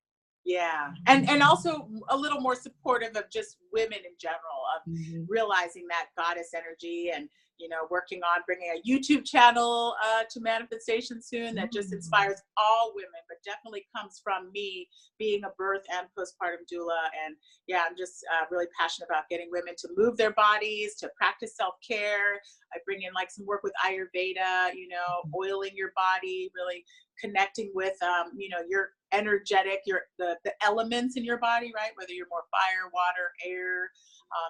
Yeah. And also a little more supportive of just women in general, of realizing that goddess energy, and, you know, working on bringing a YouTube channel to manifestation soon that just inspires all women, but definitely comes from me being a birth and postpartum doula. And yeah, I'm just really passionate about getting women to move their bodies, to practice self-care. I bring in like some work with Ayurveda, you know, oiling your body, really connecting with, you know, your energetic, the elements in your body, right? Whether you're more fire, water, air,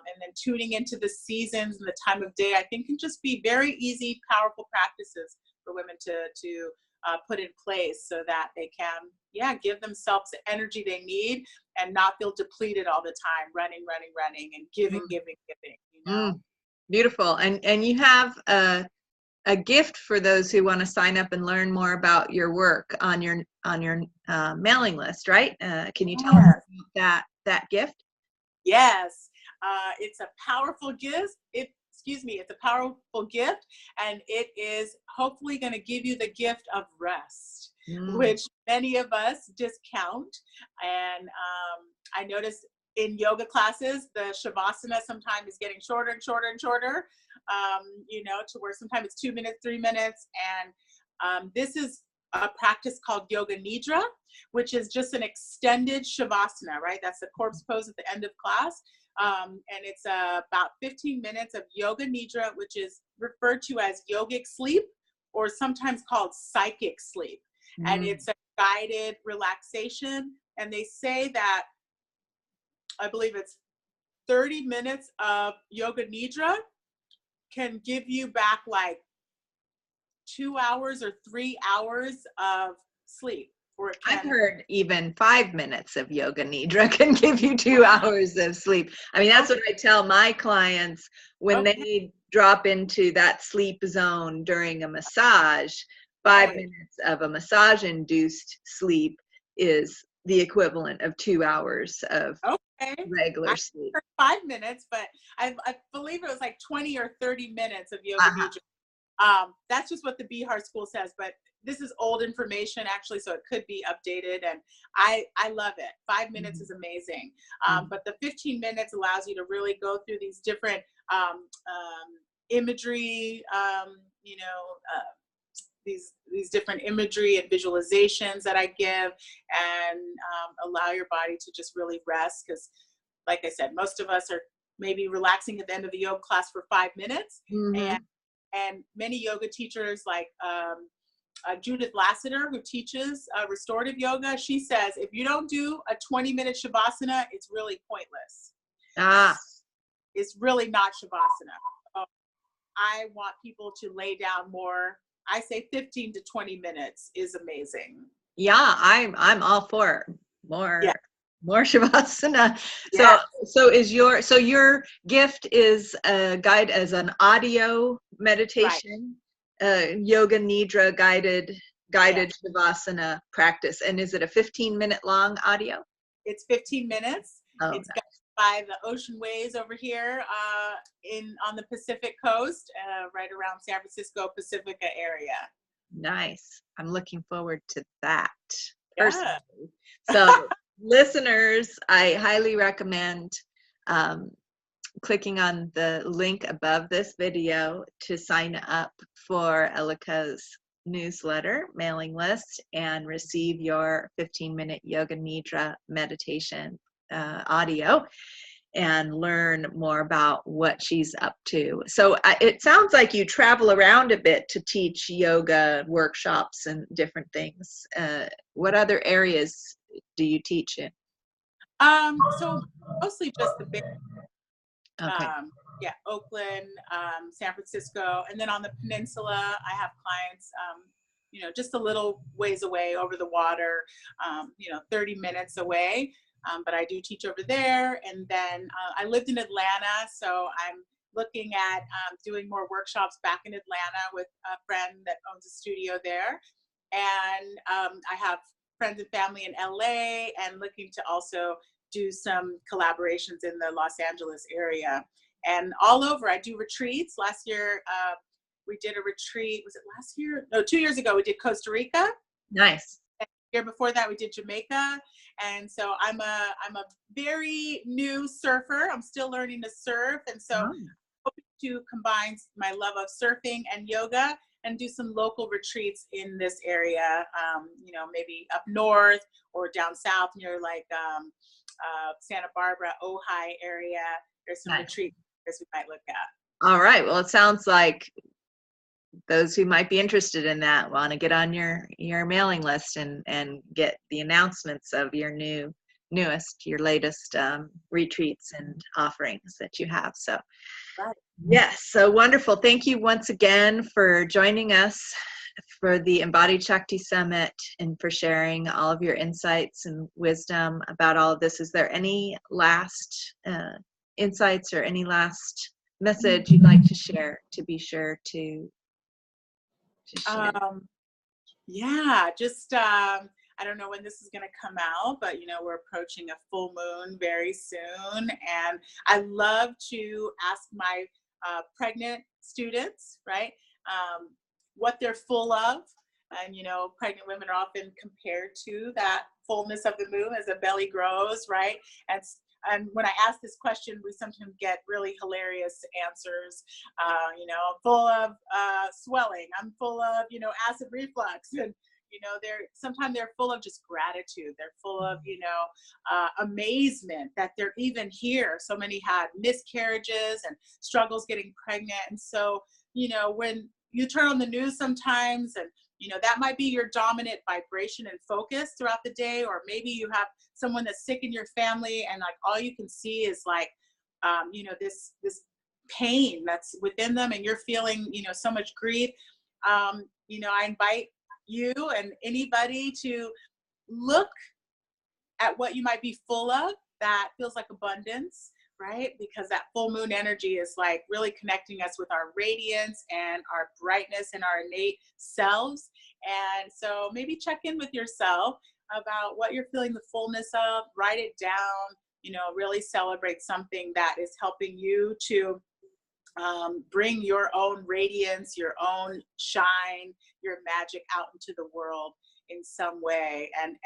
and then tuning into the seasons and the time of day, I think can just be very easy, powerful practices for women to put in place so that they can, give themselves the energy they need and not feel depleted all the time, running, and giving, you know? Beautiful. And you have a gift for those who want to sign up and learn more about your work on your mailing list, right? Can you tell us about that gift? Yes, it's a powerful gift. It's a powerful gift, and it is hopefully going to give you the gift of rest, which many of us discount. And I noticed in yoga classes, the shavasana sometimes is getting shorter and shorter and shorter, you know, to where sometimes it's 2 minutes, 3 minutes. And this is a practice called Yoga Nidra, which is just an extended shavasana, right? That's the corpse pose at the end of class. And it's about 15 minutes of Yoga Nidra, which is referred to as yogic sleep, or sometimes called psychic sleep. And it's a guided relaxation. And they say that, I believe it's 30 minutes of Yoga Nidra can give you back like 2 hours or 3 hours of sleep. or it I've can. heard even 5 minutes of yoga nidra can give you 2 hours of sleep. I mean, that's what I tell my clients when Okay. they drop into that sleep zone during a massage. 5 minutes of a massage-induced sleep is the equivalent of 2 hours of Okay. regular I sleep. heard 5 minutes, but I believe it was like 20 or 30 minutes of yoga Uh-huh. nidra. That's just what the Bihar school says, but this is old information actually, so it could be updated, and I love it. 5 minutes is amazing. Mhm. But the 15 minutes allows you to really go through these different imagery, these different imagery and visualizations that I give, and allow your body to just really rest. Because, like I said, most of us are maybe relaxing at the end of the yoga class for 5 minutes, and Mhm. many yoga teachers like Judith Lassiter, who teaches restorative yoga, she says if you don't do a 20-minute shavasana, it's really pointless. Ah, It's really not shavasana. So I want people to lay down more. I say 15 to 20 minutes is amazing. yeah, I'm all for Yeah. more shavasana. Yeah. So your gift is a guide as an audio Right. meditation, yoga nidra guided Yes. shavasana practice. And is it a 15-minute long audio? It's 15 minutes. Oh, It's got by the ocean waves over here on the Pacific coast, right around San Francisco, Pacifica area. nice. I'm looking forward to that Yeah. personally. So listeners, I highly recommend um, clicking on the link above this video to sign up for Elika's newsletter mailing list and receive your 15-minute yoga nidra meditation audio and learn more about what she's up to. So it sounds like you travel around a bit to teach yoga workshops and different things. What other areas do you teach in? So mostly just the big, Okay. yeah, Oakland, San Francisco, and then on the peninsula, I have clients, just a little ways away over the water, 30 minutes away. But I do teach over there, and then I lived in Atlanta, so I'm looking at doing more workshops back in Atlanta with a friend that owns a studio there, and I have friends and family in LA, and looking to also do some collaborations in the Los Angeles area and all over. I do retreats. Last year, we did a retreat. Was it last year? No, 2 years ago, we did Costa Rica. Nice. And the year before that, we did Jamaica. And so I'm a very new surfer. I'm still learning to surf. And so Oh, hoping to combine my love of surfing and yoga and do some local retreats in this area, maybe up north or down south near like Santa Barbara, Ojai area. There's some nice. retreats we might look at. All right. Well, it sounds like those who might be interested in that want to get on your mailing list and get the announcements of your your latest retreats and offerings that you have. So Right. yes, so wonderful. Thank you once again for joining us for the Embodied Shakti Summit and for sharing all of your insights and wisdom about all of this. Is there any last insights or any last message you'd like to share, to be sure to share? Yeah, just I don't know when this is going to come out, but we're approaching a full moon very soon, and I love to ask my pregnant students, right, what they're full of. And pregnant women are often compared to that fullness of the moon as the belly grows, right? And when I ask this question, we sometimes get really hilarious answers. I'm full of swelling. I'm full of, acid reflux. And, sometimes they're full of just gratitude. They're full of, amazement that they're even here. So many had miscarriages and struggles getting pregnant. And so, when you turn on the news sometimes, and that might be your dominant vibration and focus throughout the day, or maybe you have someone that's sick in your family, and like all you can see is like this pain that's within them, and you're feeling so much grief. I invite you and anybody to look at what you might be full of that feels like abundance, right? Because that full moon energy is like really connecting us with our radiance and our brightness and our innate selves. And so maybe check in with yourself about what you're feeling the fullness of, write it down, really celebrate something that is helping you to bring your own radiance, your own shine, your magic out into the world in some way. And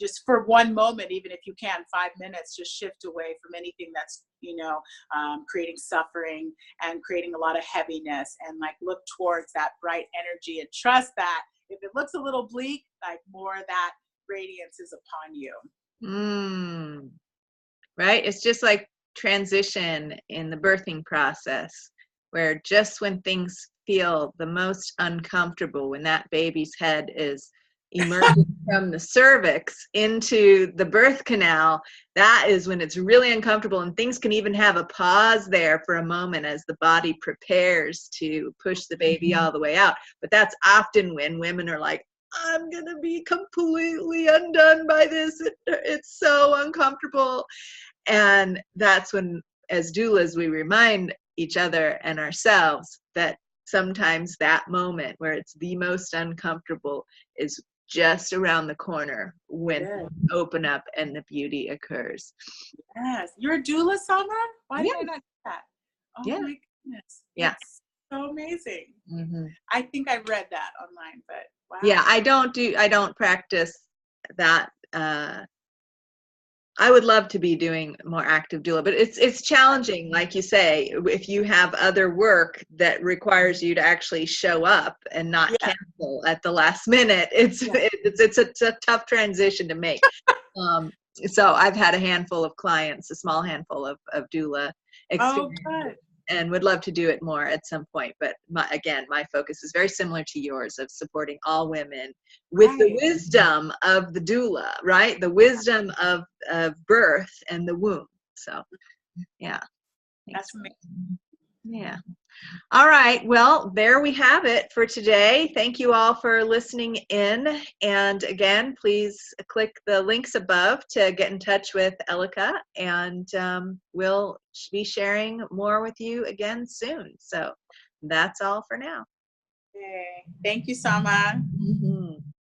just for one moment, even if you can, 5 minutes, just shift away from anything that's, creating suffering and creating a lot of heaviness, and like look towards that bright energy and trust that if it looks a little bleak, like more of that radiance is upon you. Right? It's just like transition in the birthing process, where just when things feel the most uncomfortable, when that baby's head is emerging from the cervix into the birth canal, that is when it's really uncomfortable, and things can even have a pause there for a moment as the body prepares to push the baby all the way out. But that's often when women are like, I'm gonna be completely undone by this. It's so uncomfortable. And that's when, as doulas, we remind each other and ourselves that sometimes that moment where it's the most uncomfortable is just around the corner when things open up and the beauty occurs. Yes. You're a doula, Summer? Why did I not do that? Oh my goodness. Yeah. That's so amazing. I think I read that online, but wow. Yeah, I don't practice that. I would love to be doing more active doula, but it's challenging, like you say, if you have other work that requires you to actually show up and not cancel at the last minute. It's a tough transition to make. So I've had a handful of clients, a small handful of doula experience, and would love to do it more at some point. But my focus is very similar to yours, of supporting all women with the wisdom of the doula, right? The wisdom of birth and the womb. So, yeah. That's amazing. Yeah. All right. Well, there we have it for today. Thank you all for listening in. And again, please click the links above to get in touch with Elika, and we'll be sharing more with you again soon. So that's all for now. Okay. Thank you, Sama.